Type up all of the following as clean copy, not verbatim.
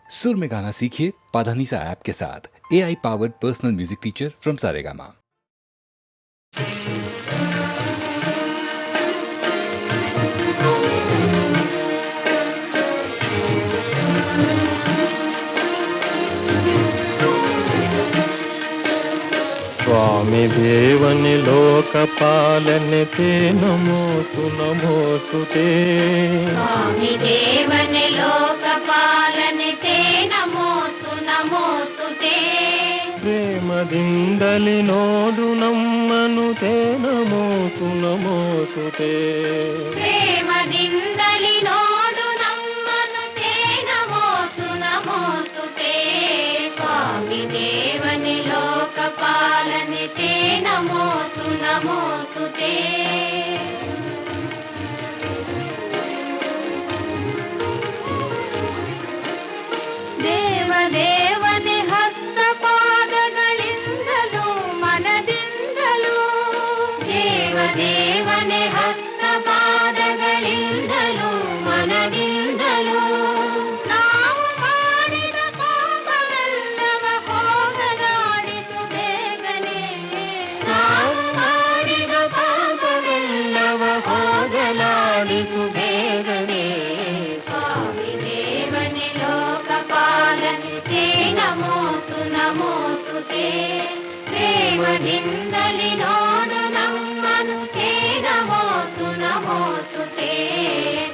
सुर में गाना सीखिए पाधानीसा ऐप के साथ। AI powered personal music teacher from Saregama. स्वामी देवनि लोकपालने ते नमोऽस्तु नमोऽस्तु ते। स्वामी देवनि लोकपालने ते नमोऽस्तु नमोऽस्तु ते। प्रेमದಿಂದಲಿ ನೋಡು ನಮ್ಮನು ते नमोऽस्तु नमोऽस्तु ते। प्रेमದಿಂದಲಿ ನೋಡು ನಮ್ಮನು ते नमोऽस्तु नमोऽस्तु ते। स्वामी देवनि लोकपालने ते नमोऽस्तु नमोऽस्तु ते। ದೇವದೇವನೆ ಹಸ್ತಪಾದಗಳಿಂದಲೂ ಮನದಿಂದಲೂ, ದೇವದೇವನೆ ಹಸ್ತಪಾದಗಳಿಂದಲೂ ಮನದಿಂದಲೂ, ನಾವು ಮಾಡಿದ ಪಾಪವೆಲ್ಲವ ಹೋಗಲಾಡಿಸು ಬೇಗನೆ, ನಾವು ಮಾಡಿದ ಪಾಪವೆಲ್ಲವ ಹೋಗಲಾಡಿಸು ಬೇಗನೆ। ಸ್ವಾಮಿ ದೇವನೆ ಲೋಕಪಾಲನೆ ते नमोऽस्तु नमोऽस्तु ते। प्रेमದಿಂದಲಿ ನೋಡು ನಮ್ಮನು ते नमोऽस्तु नमोऽस्तु ते।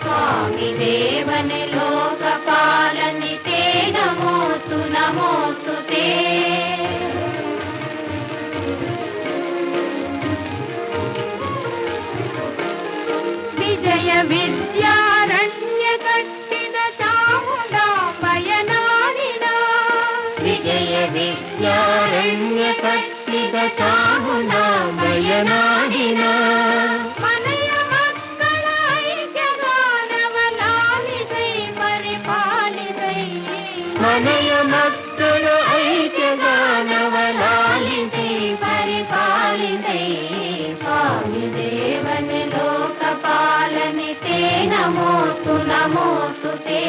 स्वामी देवने लोकपालने ते नमोऽस्तु नमोऽस्तु ते। ವಿಜಯ ವಿದ್ಯಾರಣ್ಯ ಕಟ್ಟಿದ ಚಾಮುಂಡಾಂಬೆಯ ನಾಡಿನ, ವಿಜಯ ವಿದ್ಯಾರಣ್ಯ ಕಟ್ಟಿದ ಚಾಮುಂಡಾಂಬೆಯ ನಾಡಿನ, ಮನೆಯ ಮಕ್ಕಳ ಐಕ್ಯಗಾನವ ಲಾಲಿಸೈ ಪರಿಪಾಲಿಸೈ, ಮನೆಯ ಮಕ್ಕಳ ಐಕ್ಯಗಾನವ ಲಾಲಿಸೈ ಪರಿಪಾಲಿಸೈ। ಸ್ವಾಮಿ ದೇವನೆ ಲೋಕಪಾಲನೆ ते नमोऽस्तु नमोऽस्तु ते।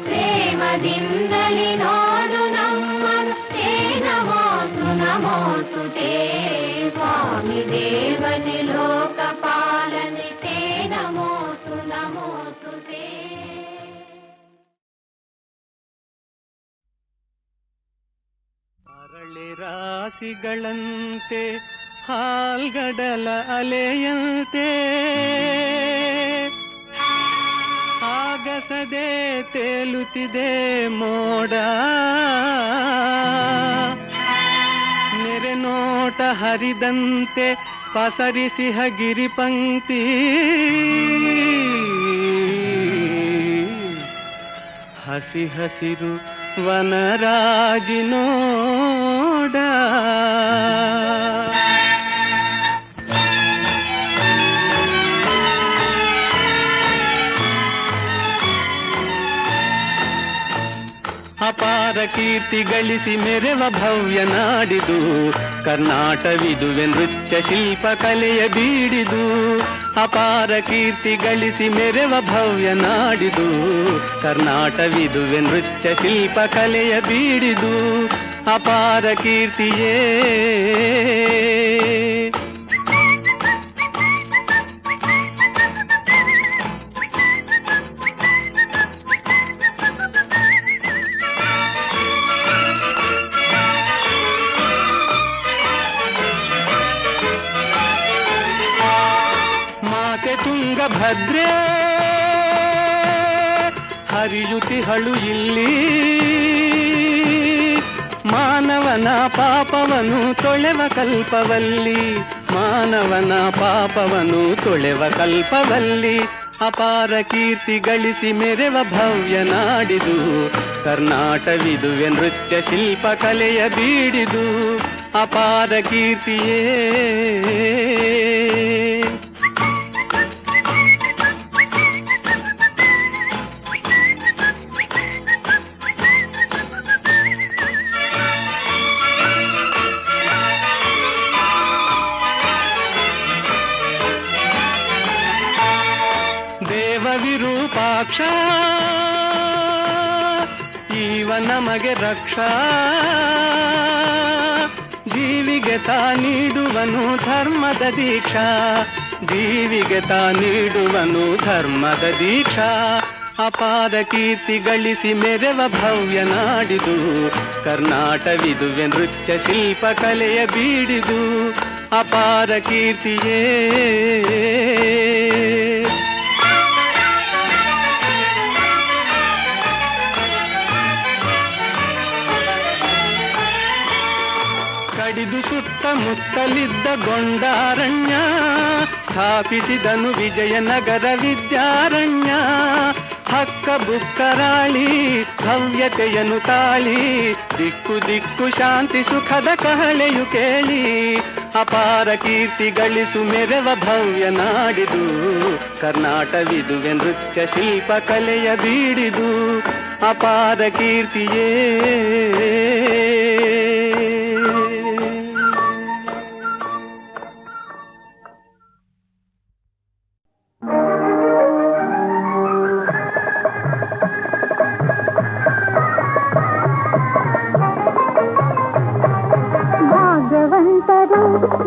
ಪ್ರೇಮದಿಂದಲಿ ನೋಡು ನಮ್ಮನು ते नमोऽस्तु नमोऽस्तु ते। स्वामी देवने लोकपालने ते नमोऽस्तु नमोऽस्तु ते। ಅರಳಿ ರಾಶಿಗಳಂತೆ ಹಾಲ್ಗಡಲ ಅಲೆಯಂತೆ ಆಗಸದೆ ತೇಲುತ್ತಿದೆ ಮೋಡ, ನೆರೆ ನೋಟ ಹರಿದಂತೆ ಪಸರಿಸಿಹ ಗಿರಿಪಂಕ್ತಿ, ಹಸಿ ಹಸಿರು ವನರಾಜಿನೋಡ, ಅಪಾರ ಕೀರ್ತಿ ಗಳಿಸಿ ಮೆರೆವ ಭವ್ಯ ನಾಡಿದು, ಕರ್ನಾಟವಿದುವೆ ನೃತ್ಯ ಶಿಲ್ಪ ಕಲೆಯ ಬೀಡಿದು. ಅಪಾರ ಕೀರ್ತಿ ಗಳಿಸಿ ಮೆರೆವ ಭವ್ಯ ನಾಡಿದು, ಕರ್ನಾಟವಿದುವೆ ನೃತ್ಯ ಶಿಲ್ಪ ಕಲೆಯ ಬೀಡಿದು. ಅಪಾರ ಕೀರ್ತಿಯೇ ತುಂಗಭದ್ರೆ ಹರಿಯುತಿಹಳು ಇಲ್ಲಿ, ಮಾನವನ ಪಾಪವನು ತೊಳೆವ ಕಲ್ಪವಲ್ಲಿ, ಮಾನವನ ಪಾಪವನು ತೊಳೆವ ಕಲ್ಪವಲ್ಲಿ. ಅಪಾರ ಕೀರ್ತಿ ಗಳಿಸಿ ಮೆರೆವ ಭವ್ಯ ನಾಡಿದು, ಕರ್ನಾಟವಿದುವೆ ನೃತ್ಯ ಶಿಲ್ಪ ಕಲೆಯ ಬೀಡಿದು. ಅಪಾರ ಕೀರ್ತಿಯೇ ದೇವ ವಿರೂಪಾಕ್ಷ ಜೀವ ನಮಗೆ ರಕ್ಷಾ, ಜೀವಿಗೆ ತಾ ನೀಡುವನು ಧರ್ಮದ ದೀಕ್ಷಾ, ಜೀವಿಗೆ ತಾ ನೀಡುವನು ಧರ್ಮದ ದೀಕ್ಷಾ. ಅಪಾರ ಕೀರ್ತಿ ಗಳಿಸಿ ಮೆರೆವ ಭವ್ಯ ನಾಡಿದು, ಕರ್ನಾಟವಿದುವೆ ನೃತ್ಯ ಶಿಲ್ಪ ಕಲೆಯ ಬೀಡಿದು. ಅಪಾರ ಕೀರ್ತಿಯೇ ಕಡಿದು ಸುತ್ತಮುತ್ತಲಿದ್ದ ಗೊಂಡಾರಣ್ಯ, ಸ್ಥಾಪಿಸಿದನು ವಿಜಯನಗರ ವಿದ್ಯಾರಣ್ಯ. ಹಕ್ಕ ಬುಕ್ಕರಾಳಿ ಭವ್ಯತೆಯನ್ನು ತಾಳಿ, ದಿಕ್ಕು ದಿಕ್ಕು ಶಾಂತಿ ಸುಖದ ಕಹಳೆಯು ಕೇಳಿ. ಅಪಾರ ಕೀರ್ತಿ ಗಳಿಸು ಮೆರೆವ ಭವ್ಯ ನಾಡಿದು, ಕರ್ನಾಟವಿದುವೆ ನೃತ್ಯ ಶಿಲ್ಪ ಕಲೆಯ ಬೀಡಿದು. ಅಪಾರ ಕೀರ್ತಿಯೇ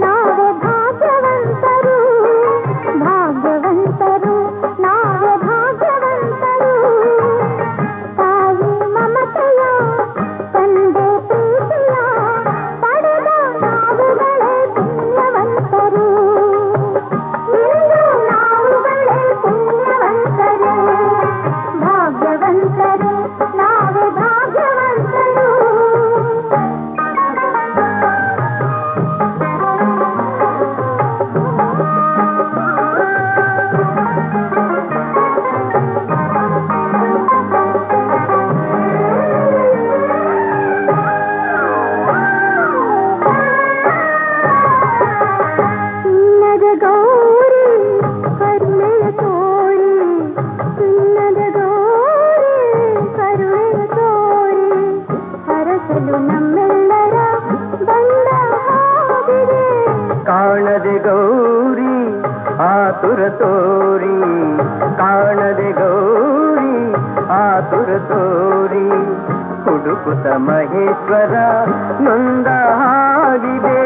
ನಾವೇ ಭಾಗ್ಯವಂತರು, ಭಾಗ್ಯವಂತರು ನಾವೇ ಭಾಗ್ಯವಂತರು. ತಾಯಿ ಮಮತೆಯ ತಂದೆ ಪ್ರೀತಿಯ ಪಡೆದ ನಾವುಗಳೇ ಪುಣ್ಯವಂತರು, ಇಂದು ನಾವುಗಳೇ ಪುಣ್ಯವಂತರು. ಭಾಗ್ಯವಂತರು ನಾವೇ ಭಾಗ್ಯವಂತರು. ಕಾಣದೆ ಗೌರಿ ಆತುರ ತೋರಿ, ಕಾಣದೆ ಗೌರಿ ಆತುರ ತೋರಿ. ಹುಡುಕುತ ಮಹೇಶ್ವರ ನೊಂದ ಹಾಗಿದೆ,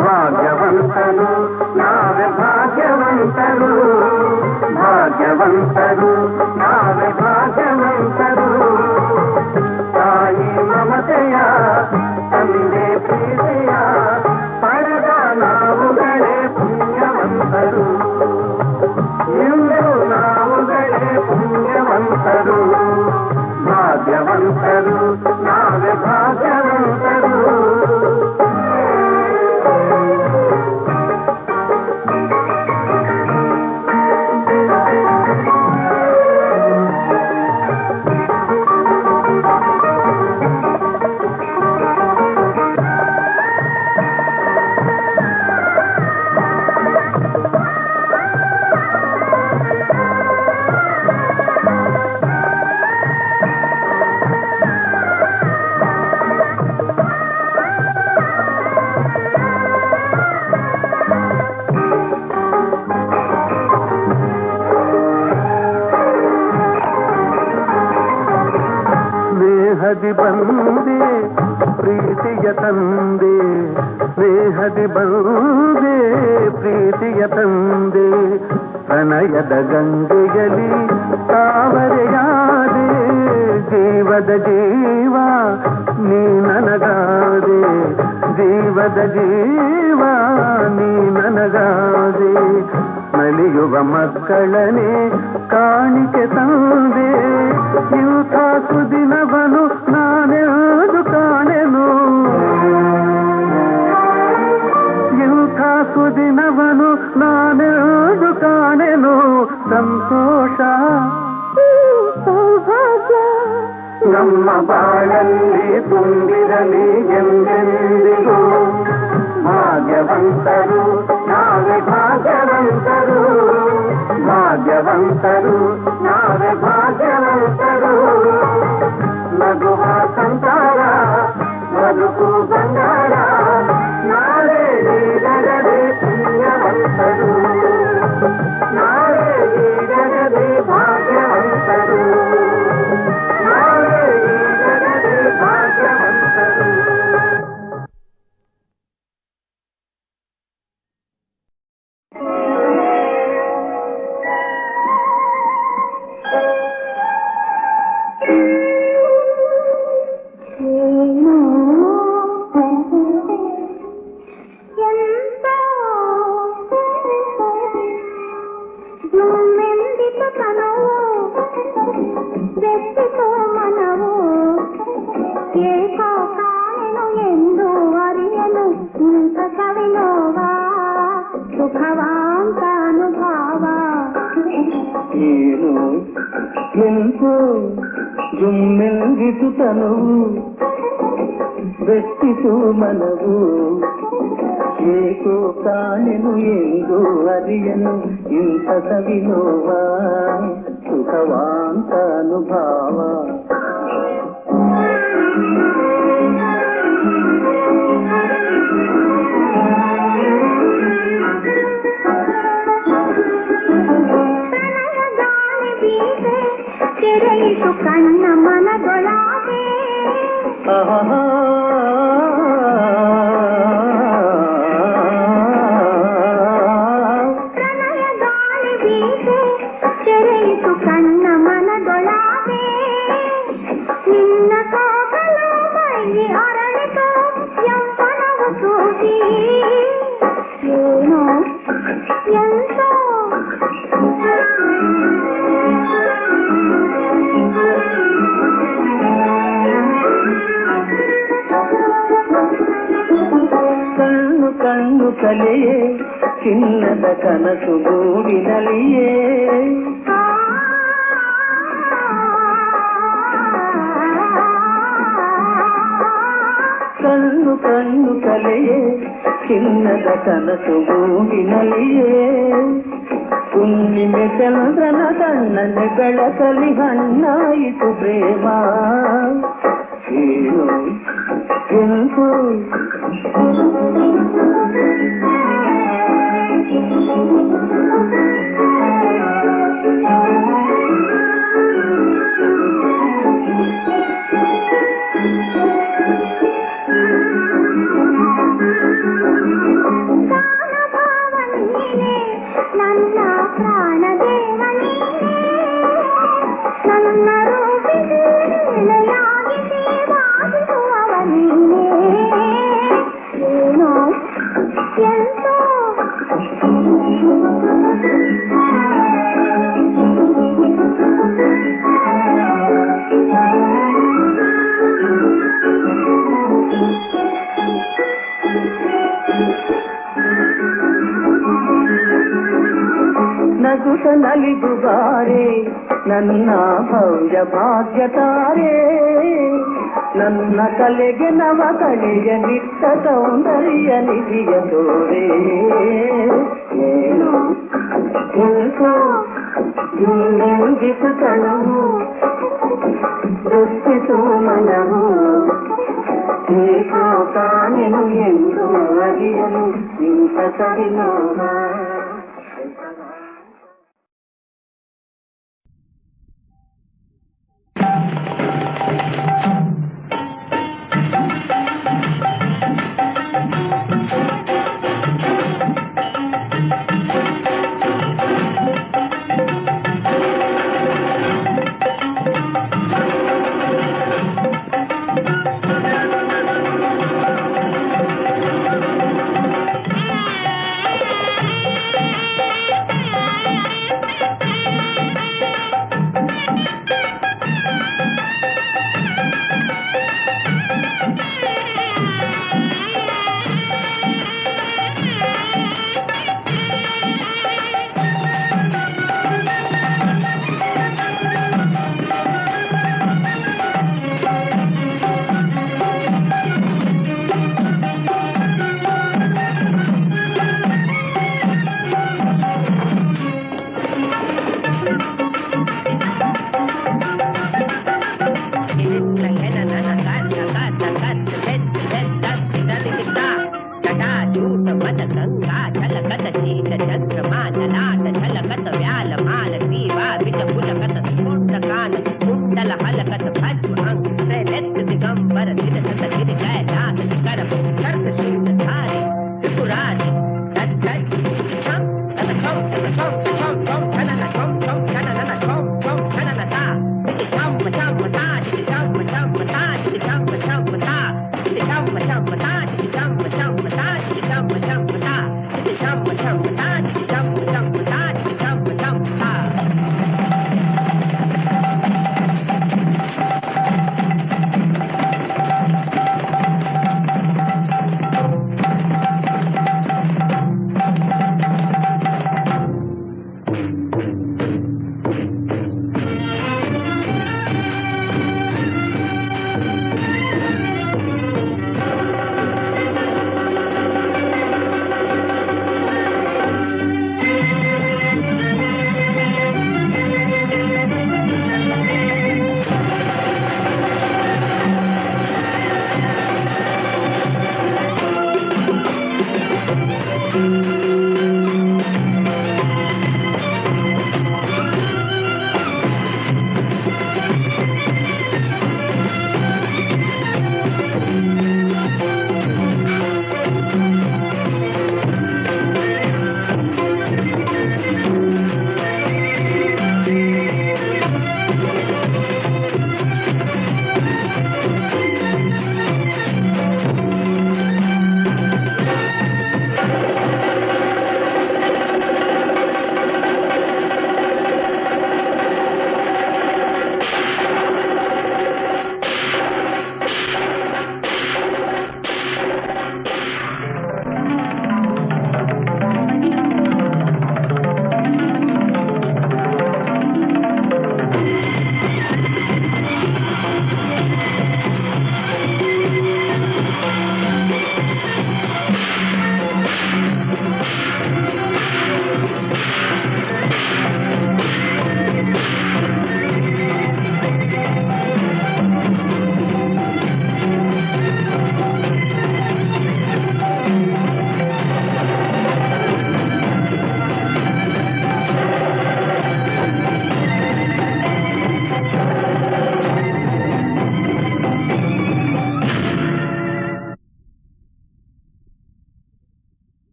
ಭಾಗ್ಯವಂತರು ನಾವೇ ಭಾಗ್ಯವಂತರು, ಭಾಗ್ಯವಂತರು ನಾವೇ ಭಾಗ್ಯವಂತರು. ತಾಯಿ ಮಮತೆಯ ತಂದೆ ಪ್ರೀತಿಯ ಪಡೆದ ನಾವುಗಳೇ ಪುಣ್ಯವಂತರು, ಇಂದು ನಾವುಗಳೇ ಪುಣ್ಯವಂತರು. ಭಾಗ್ಯವಂತರು ನಾವೇ ಭಾಗ್ಯವಂತರು. ಸ್ನೇಹದಿ ಬಂದೆ ಪ್ರೀತಿಯ ತಂದೆ, ಸ್ನೇಹದಿ ಬಂದೆ ಪ್ರೀತಿಯ ತಂದೆ. ಪ್ರಣಯದ ಗಂಗೆಯಲ್ಲಿ ತಾವರೆಯಾದೆ, ಜೀವದ ಜೀವ ನೀ ನನಗಾದೆ, ಜೀವದ ಜೀವ ನೀ ನನಗಾದೆ. ನಲಿಯುವ ಮಕ್ಕಳನೆ ಕಾಣಿಕೆ ತಂದೆ, ಇಂಥ ಸುದಿನವನು ನಾನೆಂದು ಕಾಣೆನು, ಇಂಥ ಸುದಿನವನು ನಾನೆಂದು ಕಾಣೆನು. ಸಂತೋಷ ಸೌಭಾಗ್ಯ ನಮ್ಮ ಬಾಳಲ್ಲಿ ತುಂಬಿರಲಿ ಎಂದೆಂದಿಗೂ. ಭಾಗ್ಯವಂತರು ನಾವೇ ಭಾಗ್ಯವಂತರು ಭಾಗ್ಯವಂತರು ನಾವೇ ಭಾಗ್ಯವಂತರು ನಗುವ ಸಂಸಾರ ಬದುಕು ಬಂಗಾರ ನಾವೇ ಈ ಜಗದೇ ಪುಣ್ಯವಂತರು ನಾವೇ ಈ ಜಗದೇ ಭಾಗ್ಯವಂತರು ನಾವೇ ಈ ಜಗದೇ ಭಾಗ್ಯವಂತರು. ಏನು ಎಂತೋ ಜುಮ್ಮೆಂದಿತು ತನುವು ಬೆಟ್ಟಿತು ಮನವು ಏಕೋ ಕಾಣೆನು ಎಂದು ಅರಿಯನು ಇಂಥ ಸವಿನೋವ ಸುಖವಾಂತ ಅನುಭಾವ ತೆರೆಯಿತು ಕಣ್ಣ ಮನದೊಳಗೆ ಪ್ರಣಯ ಗಾಳಿ ಬೀಸೆ ತೆರೆಯಿತು ಕಣ್ಣ ಮನದೊಳಗೆ ನಿನ್ನ ಕೋಕಲು ಮೈ ಅರಳಿತು ಯೌವನವು ಸೂಚಿ ಏನೋ ಎಂತೋ ಕಣ್ಣು ಕಣ್ಣು ಕಲೆಯೇ ಚಿನ್ನದ ಕನಸು ಗೂಡಿನಲ್ಲಿಯೇ ಕಣ್ಣು ಕಣ್ಣು ಕಲೆಯೇ ಚಿನ್ನದ ಕನಸು ಗೂಡಿನಲ್ಲಿಯೇ ಹುಣ್ಣಿಮೆ ಚಂದ್ರನ ಕಣ್ಣನೆ ಬೆಳಕಲಿ ಹಣ್ಣಾಯಿತು ಪ್ರೇಮ ಏನು ಎಂತೋ ನನ್ನ ಪ್ರಾಣದೇವ ನೀನೇ ನನ್ನ ರೂಪಿಸಿ ನೆಲೆಯಾಗಿಸಿ ವಾದಿಸುವವ ನೀನೇ ಏನೋ ಎಂತೋ ನಗುತ ನಲಿದುಗಾರೆ ನನ್ನ ಭವ್ಯ ಭಾಗ್ಯತಾರೆ ನನ್ನ ಕಲೆಗೆ ನವ ಕಳೆಯ ನಿಟ್ಟ ಸೌಂದರ್ಯ ನಿಧಿಯ ತೋರೆ ಏನು ಎಂತೋ ಇಂಗಿತು ತನುವು ದೃಷ್ಟಿಸು ಮನವು ಏಕೋ ಕಾಣೆನು ಎಂದು ಅರಿಯನು ಇಂಥ ಸವಿನೋವ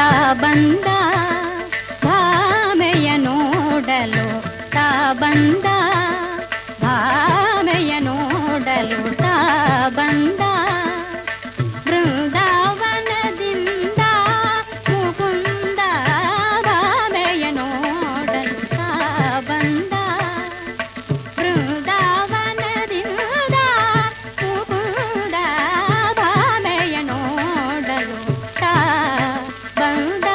ತಾ ಬಂದ ಭಾಮೆಯ ನೋಡಲು ತಾ ಬಂದ ಭಾಮೆಯ ನೋಡಲು ತಾ ಬಂದ ಬೃಂದಾವನದಿಂದ ಮುಕುಂದ ಭಾಮೆಯ ನೋಡಲು ತಾ ಬಂದ ಬೃಂದಾವನದಿಂದ ಮುಕುಂದ ಭಾಮೆಯ ನೋಡಲು ತಾ ಬಂದ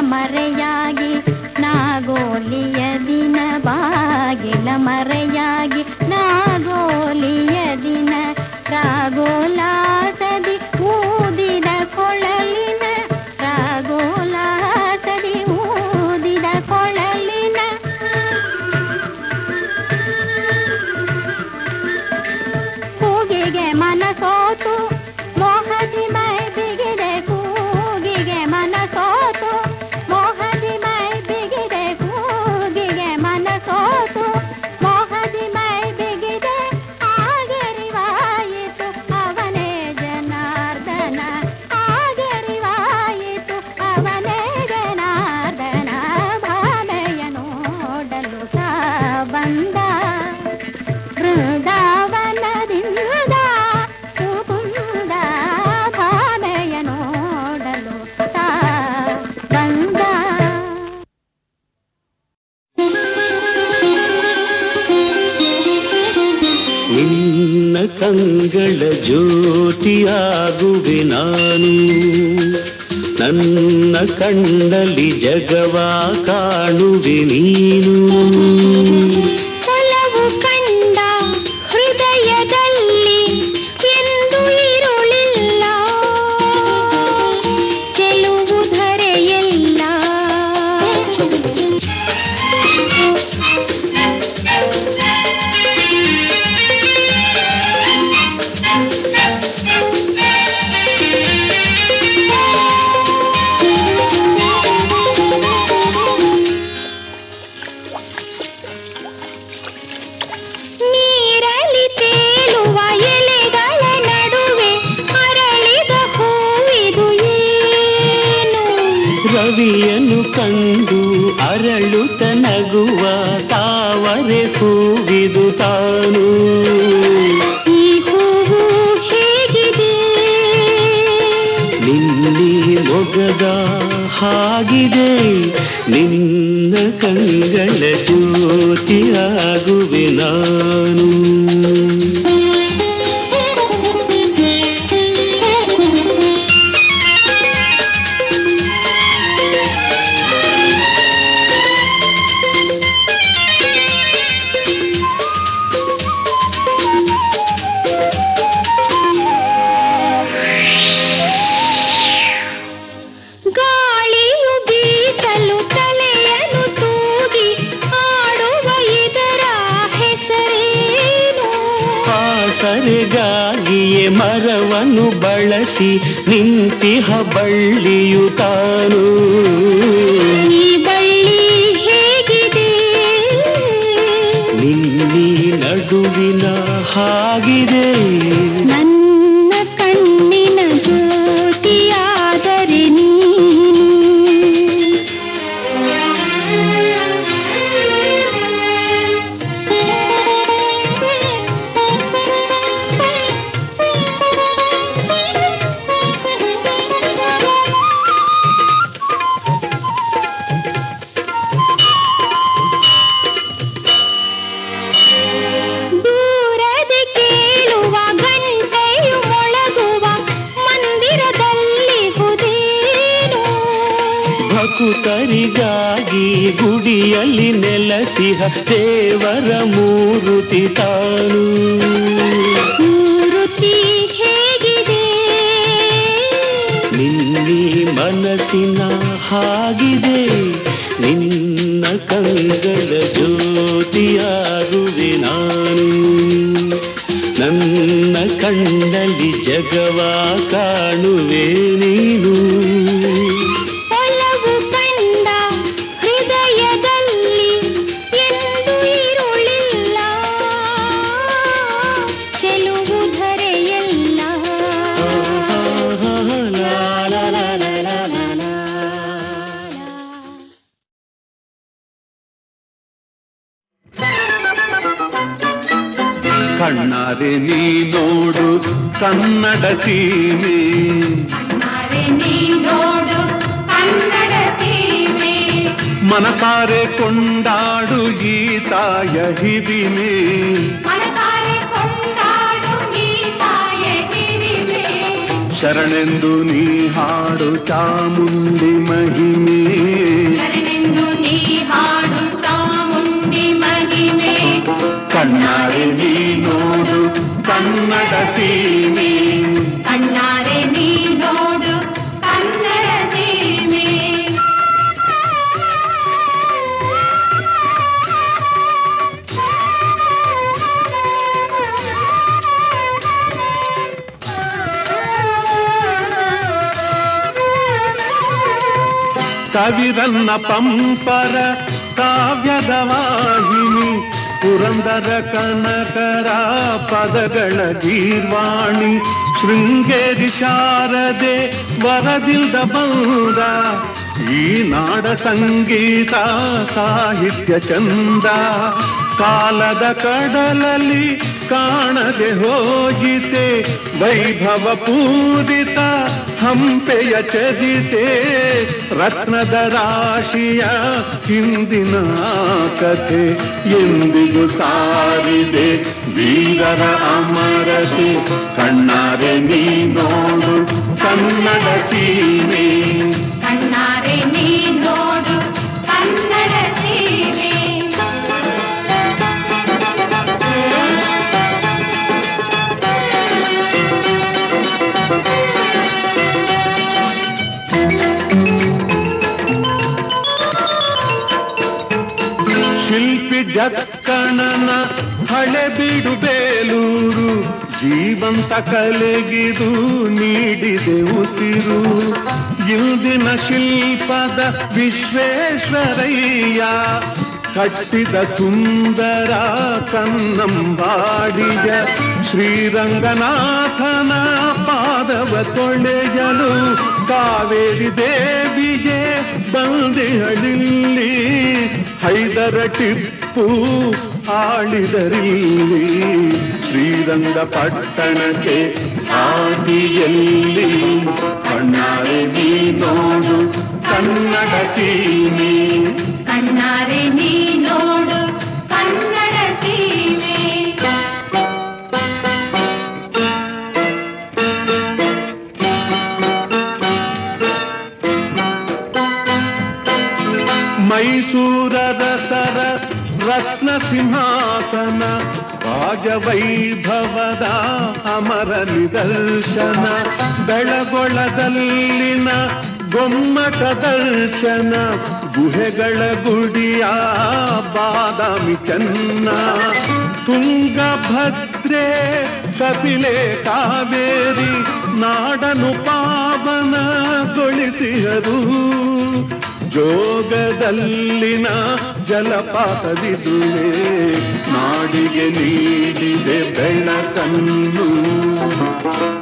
ಮರೆಯಾಗಿ ನಾಗೋಲಿಯ ದಿನ ಬಾಗಿಲ ಮರೆಯಾಗಿ ನಾಗೋಲಿಯ ದಿನ ರಾಗೋಲಾಸದಿ ಊದಿದ ಕೊಳಲಿನ ರಾಗೋಲಾಸದಿ ಊದಿದ ಕೊಳಲಿನ ಕೂಗಿಗೆ ಮನಸೋತು ಮೋಹದಿ ಮೈ ಬಿಗಿದೆ ಕೂಗಿಗೆ ಮನಸೋತು ಮೋಹದಿ ಮೈ ಬಿಗಿದೆ ಕೂಗಿಗೆ ಮನಸೋತು ಮೋಹದಿ ಮೈ ಬಿಗಿದೆ ಆಗರಿವಾಯಿತು ಅವನೇ ಜನಾರ್ದನ ಆಗರಿವಾಯಿತು ಅವನೇ ಜನಾರ್ದನ ಭಾಮೆಯ ನೋಡಲು ತಾ ಬಂದ ಬೃಂದಾವನದಿಂದ ಮುಕುಂದ ಭಾಮೆಯ ನೋಡಲು ತಾ ಬಂದ ನಿನ್ನ ಕಂಗಳ ಜ್ಯೋತಿಯಾಗುವೆ ನಾನು ನನ್ನ ಕಣ್ಣಲ್ಲಿ ಜಗವ ಕಾಣುವೆ ನೀನು ಒಲವು ಕಂಡ ಹೃದಯದಲ್ಲಿ ಎಂದು ಇರುಳಿಲ್ಲ ಚೆಲುವು ಧರೆಯಲ್ಲ ನೀರಲ್ಲಿ ತೇಲುವ ಎಲೆಗಳ ನಡುವೆ ಅರಳಿದ ಹೂವಿದು ಏನು ರವಿಯನ್ನು ಕಂಡು ಅರಳುತ್ತ ನಗುವ ತಾವರೆ ಹೂವಿದು ತಾನು ಈ ಹೂವು ಹೇಗಿದೆ ನಿನ್ನೆ ಮೊಗದ ಹಾಗಿದೆ ನಿನ್ನ ಕಂಗಳ ಜ್ಯೋತಿಯಾಗುವೆ ನಾನು ಗಾಳಿಯು ಬೀಸಲು ತಲೆಯನ್ನು ತೂಗಿ ಆಡುವ ಇದರ ಹೆಸರೇನು ಆಸರೆಗಾಗಿಯೇ ಮರವನ್ನು ಬಳಸಿ ನಿಂತಿಹ ಬಳ್ಳಿಯು ತಾನು ಈ ಬಳ್ಳಿ ಹೇಗಿದೆ ನಿನ್ನಿ ನಡುವಿನ ಹಾಗಿದೆ ನನ್ನ ಕಣ್ಣಿನ ಜ್ಯೋತಿ ನಿನಗಾಗಿ ಗುಡಿಯಲ್ಲಿ ನೆಲೆಸಿಹ ದೇವರ ಮೂರುತಿ ತಾನು. ಮೂರುತಿ ಹೇಗಿದೆ ನಿನ್ನಿ ಮನಸ್ಸಿನ ಹಾಗಿದೆ, ನಿನ್ನ ಕಂಗಳ ಜ್ಯೋತಿಯಾಗುವೆ ನಾನು. ನನ್ನ ಕಣ್ಣಲ್ಲಿ ಜಗವ ಕಾಣುವೆ ನೀನು. ಒಲವು ಕಂಡ ಹೃದಯದಲ್ಲಿ ಎಂದು ಇರುಳಿಲ್ಲ, ಚೆಲುವು ಧರೆಯಲ್ಲ. ಕಣ್ಣಾರೆ ನೀ ನೋಡು ಕನ್ನಡ ಸೀಮೆ, ಮನಸಾರೆ ಕೊಂಡಾಡು ಈ ತಾಯ ಹಿರಿಮೆ. ಶರಣೆಂದು ನೀ ಹಾಡು ಚಾಮುಂಡಿ ಮಹಿಮೆ, ಕಣ್ಣಾರೆ ನೀ ನೋಡು ಕನ್ನಡ ಸೀಮೆ. ಕಣ್ಣಾರೆ ನೀ ನೋಡು ಕನ್ನಡ ಸೀಮೆ. ಕವಿರನ್ನ ಪಂಪರ ಕಾವ್ಯದ ವಾಹಿನಿ, ಪುರಂದರ ಕನಕರ ಪದಗಳ ಗೀರ್ವಾಣಿ, ಶೃಂಗೇರಿ ಶಾರದೆ ವರದಿಲ್ದ ಬಂದ ಈ ನಾಡ ಸಂಗೀತ ಸಾಹಿತ್ಯ ಚಂದ. ಕಾಲದ ಕಡಲಲ್ಲಿ ಕಾಣದೆ ಹೋಗಿತೆ ವೈಭವ ಪೂರಿತ ಹಂಪೆಯ ಚರಿತೆ. ರತ್ನದ ರಾಶಿಯ ಹಿಂದಿನ ಕಥೆ ಎಂದಿಗೂ ಸಾರಿದೆ ವೀರರ ಅಮರತೆ. ಕಣ್ಣಾರೆ ನೀ ನೋಡು ಕನ್ನಡ ಸೀಮೆ, ಕಣ್ಣಾರೆ ನೀ ನೋಡು ಕನ್ನಡ ಸೀಮೆ. ಶಿಲ್ಪಿ ಜಕ್ಕಣನ ಹಳೆ ಬಿಡು ಬೇಲೂರು, ಜೀವಂತ ಕಲೆಗಿದು ನೀಡಿದೆ ಉಸಿರು. ಇಂದಿನ ಶಿಲ್ಪದ ವಿಶ್ವೇಶ್ವರಯ್ಯ ಕಟ್ಟಿದ ಸುಂದರ ಕನ್ನಂಬಾಡಿಯ. ಶ್ರೀರಂಗನಾಥನ ಪಾದವ ತೊಳೆಯಲು ಕಾವೇರಿ ದೇವಿಗೆ ಬಂದಿಹಳಿಲ್ಲಿ. ಹೈದರ ಟಿಪ್ಪು ಆಳಿದರಿಲ್ಲಿ, ಶ್ರೀರಂಗ ಪಟ್ಟಣಕ್ಕೆ ಸಾಟಿಯಲ್ಲಿ. ಕಣ್ಣಾರೆ ನೀ ನೋಡು ಕನ್ನಡ ಸೀಮೆ, ಕಣ್ಣಾರೆ ನೀ ನೋಡು ಕನ್ನಡ ಸೀಮೆ. ಮೈಸೂರರ ಸರ ರತ್ನ ಸಿಂಹಾಸನ, ರಾಜವೈಭವದ ಅಮರ ನಿದರ್ಶನ. ಬೆಳಗೊಳದಲ್ಲಿನ ಗೊಮ್ಮಟ ದರ್ಶನ, ಗುಹೆಗಳ ಗುಡಿಯ ಬಾದಾಮಿ ಚನ್ನ. ತುಂಗಭದ್ರೆ ಕಪಿಲೆ ಕಾವೇರಿ ನಾಡನು ಪಾವನಗೊಳಿಸಿದರು. ಜೋಗದಲ್ಲಿನ ಜಲಪಾತದಿದುವೆ ನಾಡಿಗೆ ನೀಡಿದೆ ಬೆಳಕನ್ನು.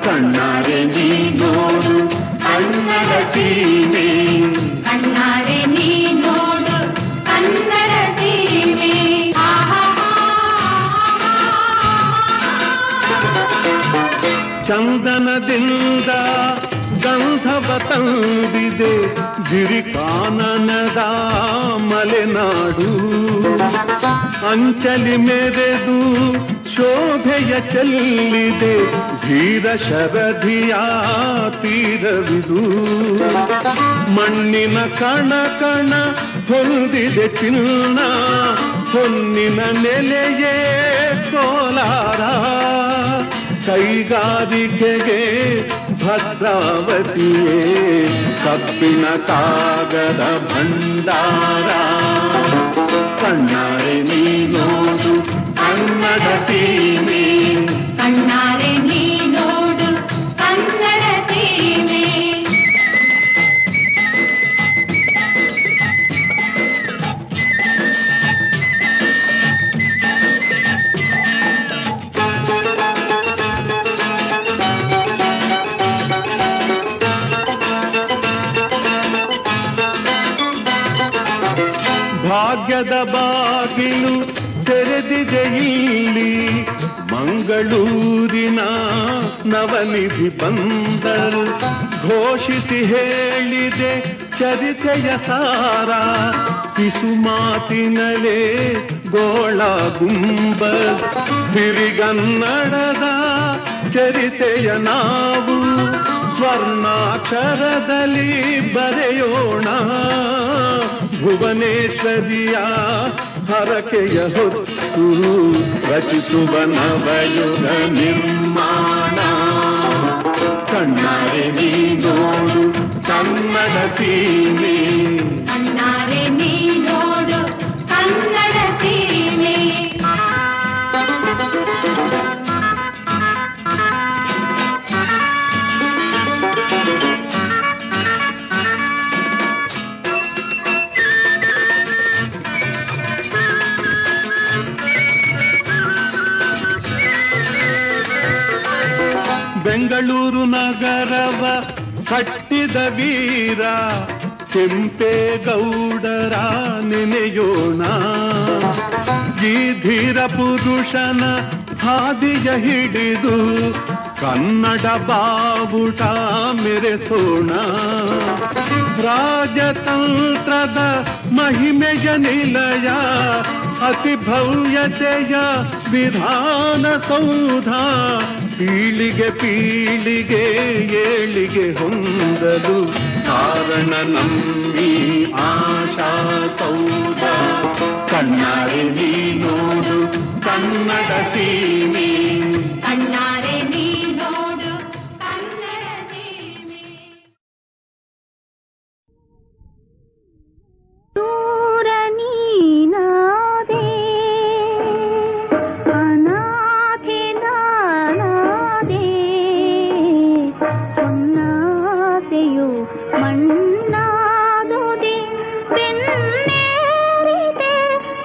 ಕಣ್ಣಾರೆ ನೀ ನೋಡು ಕನ್ನಡ ಸೀಮೆ, ಕಣ್ಣಾರೆ ನೀ ನೋಡು ಕನ್ನಡ ಸೀಮೆ. ಚಂದನದಿಂದ ಗಂಧವ ತಂದಿದೆ ಗಿರಿಕಾನನದ ಮಲೆನಾಡು. ಅಂಚಲಿ ಮೆರೆದು ಶೋಭೆಯ ಚೆಲ್ಲಿದೆ ಧೀರ ಶರಧಿಯ ತೀರವಿದು. ಮಣ್ಣಿನ ಕಣ ಕಣ ಹೊಂದಿದೆ ಚಿನ್ನ, ಹೊನ್ನಿನ ನೆಲೆಯೇ ಕೋಲಾರ. ಕೈಗಾರಿಕೆಗೆ ಭದ್ರಾವತಿಯೇ ಕಬ್ಬಿಣ ಕಾಗದ ಭಂಡಾರ. ಕಣ್ಣಾರೆ ನೀ ನೋಡು ಕನ್ನಡ ಸೀಮೆ, ಕಣ್ಣಾರೆ ನೀ ನೋಡು ಕನ್ನಡ ಸೀಮೆ. ಭಾಗ್ಯದ ಬಾಗಿಲು ತೆರೆದಿದೆ ಇಲ್ಲಿ, ಮಂಗಳೂರಿನ ನವನಿಧಿ ಬಂದರು. ಘೋಷಿಸಿ ಹೇಳಿದೆ ಚರಿತೆಯ ಸಾರ, ಪಿಸುಮಾತಿನಲೇ ಗೋಳ ಗುಂಬಜ್. ಸಿರಿಗನ್ನಡದ ಚರಿತೆಯ ನಾವು ಸ್ವರ್ಣಾಕ್ಷರದಲ್ಲಿ ಬರೆಯೋಣ. ಭುವನೇಶ್ವರಿಯ ಹರಕೆಯ ಹೊತ್ತು ರಚಿಸುವ ನವಯುಗ ನಿರ್ಮಾಣ. ಕಣ್ಣಾರೆ ನೀ ನೋಡು ಕನ್ನಡ ಸೀಮೆ, ಕಣ್ಣಾರೆ ನೀ ನೋಡು ಕನ್ನಡ ಸೀಮೆ. ಬೆಂಗಳೂರು ನಗರವ ಕಟ್ಟಿದ ವೀರ ಕೆಂಪೇಗೌಡರ ನೆನೆಯೋಣ. ಈ ಧೀರ ಪುರುಷನ ಹಾದಿಯ ಹಿಡಿದು ಕನ್ನಡ ಬಾವುಟ ಮೆರೆಸೋಣ. ರಾಜತಂತ್ರದ ಮಹಿಮೆಯ ನಿಲಯ, ಅತಿ ಭವ್ಯತೆಯ ವಿಧಾನಸೌಧ. ಪೀಳಿಗೆ ಪೀಳಿಗೆ ಏಳಿಗೆ ಹೊಂದಲು ಕಾರಣ ನಮ್ಮಿ ಆಶಾ ಸೌಧ. ಕಣ್ಣಾರೆ ನೀ ನೋಡು ಕನ್ನಡ ಸೀಮೆ, ಕಣ್ಣಾರೆ ನೀ ನೋಡು ಕನ್ನಡ ಸೀಮೆ. ದೂರ ನೀನಾದೆ ಅನಾಥೆ ನಾನಾದೆ, ಹೊನ್ನಾಸೆಯು ಮಣ್ಣಾದುದೆ ಬೆನ್ನೇರಿದೆ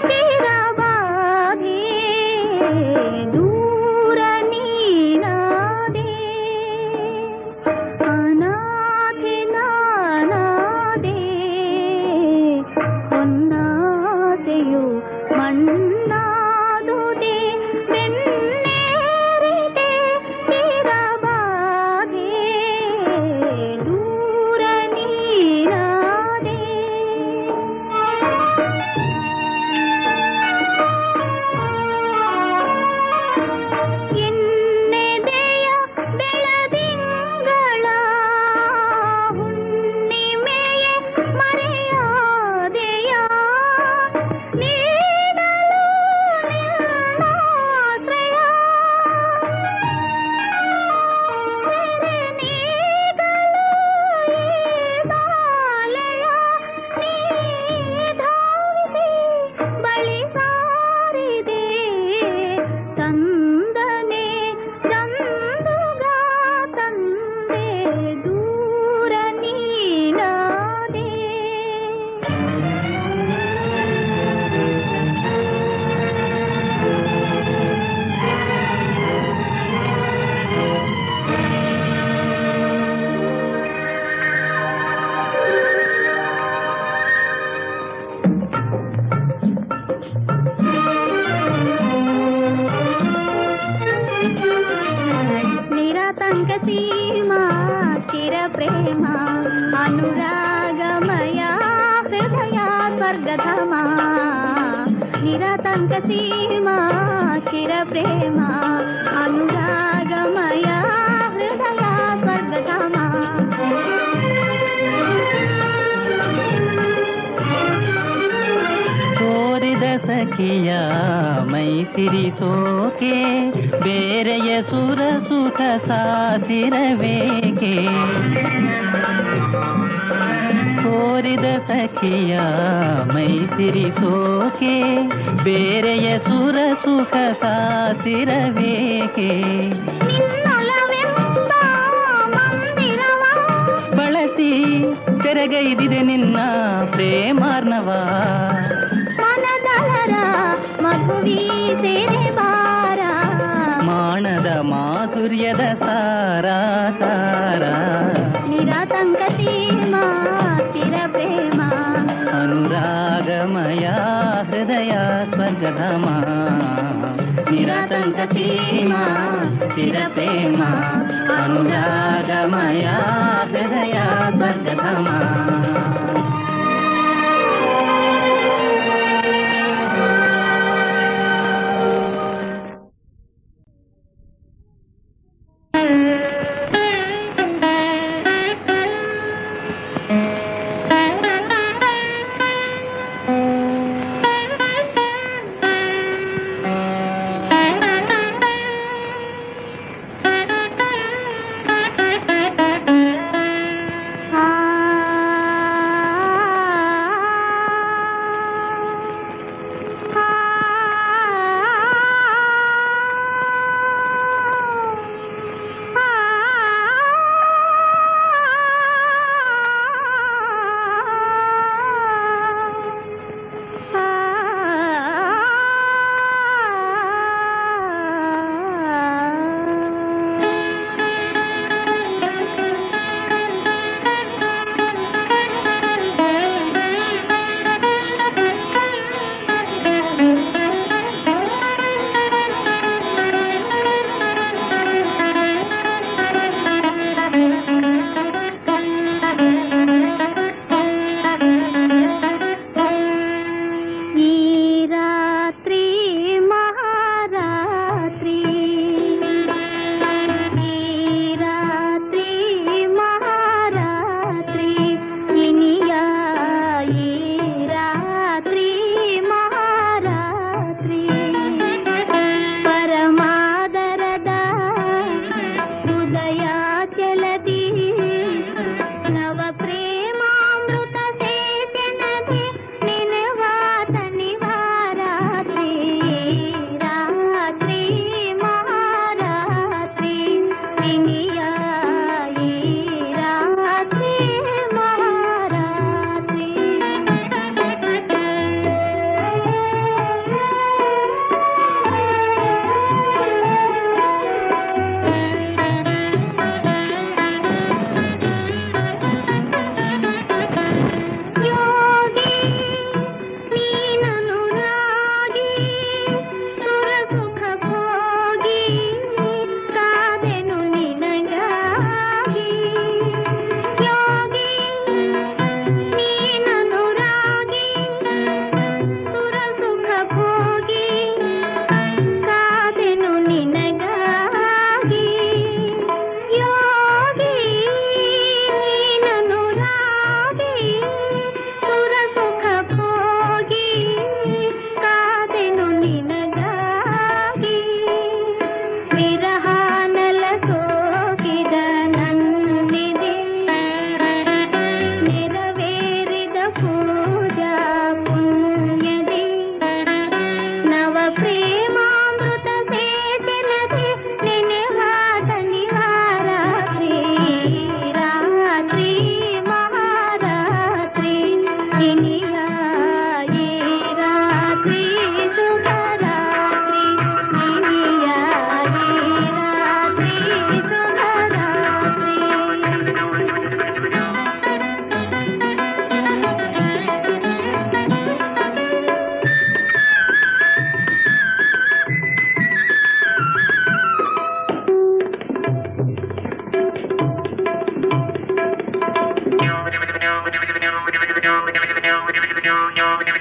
ಚಿರಬಾಧೆ. ದೂರ ನೀನಾದೆ ಅನಾಥೆ ನಾನಾದೆ, ಹೊನ್ನಾಸೆಯು ಮಣ್ಣಾದುದೆ ಬೆನ್ನೇರಿದೆ ಚಿರಬಾಧೆ. ದೂರ ನೀನಾದೆ. ಎನ್ನೆದೆಯ ಬೆಳದಿಂಗಳ ಹುಣ್ಣಿಮೆಯ ಮರೆಯಾದೆಯ, ನೀಡಲು ನಿನ್ನಾಶ್ರಯ. ನೀಗಲು ಈ ಬಾಲೆಯ ನೀ ಧಾವಿಸಿ ಬಳಿ ಸಾರಿದೆ. ತಂದನೆ ಚಂದುಗ ತಂದೆ ದೂರ ನೀನಾದೆ. ನಿರಾತಂಕ ಸೀಮಾ ಚಿರ ಪ್ರೇಮ ಅನುರಾಗಮಯ ಹೃದಯ ಸ್ವರ್ಗಧಾಮ. ನಿರಾತಂಕ ಸೀಮಾ ಚಿರ ಪ್ರೇಮ ಅನುರಾಗಮಯ ಹೃದಯ ಸ್ವರ್ಗಧಾಮ. ಸಖಿಯ ಮೈಸಿರಿಸೋಕೆ ಬೇರೆಯ ಸುರ ಸುಖ ಸಾಸಿರಬೇಕೆ ಕೋರಿದ ಸಖಿಯ ಮೈಸಿರಿಸೋಕೆ ಬೇರೆಯ ಸುರ ಸುಖ ಸಾಸಿರಬೇಕೆ ಬಳಸಿ ತೆರೆಗೈದಿದೆ ನಿನ್ನ ಪ್ರೇಮಾರ್ಣವ ಮನದಲರ ಮಗುವಿ ಸೇರೆ ಬಾರ ಮಾಣದ ಮಾಧುರ್ಯದ ಸಾರ ಸಾರ ನಿರಾತಂಕ ಸೀಮಾ ಸ್ಥಿರ ಪ್ರೇಮ ಅನುರಾಗಮಯ ಹೃದಯ ಸ್ವರ್ಗಧಾಮ ನಿರಾತಂಕ ಸೀಮಾ ಸ್ಥಿರ ಪ್ರೇಮ ಅನುರಾಗಮಯ ಹೃದಯ ಸ್ವರ್ಗಧಾಮ yo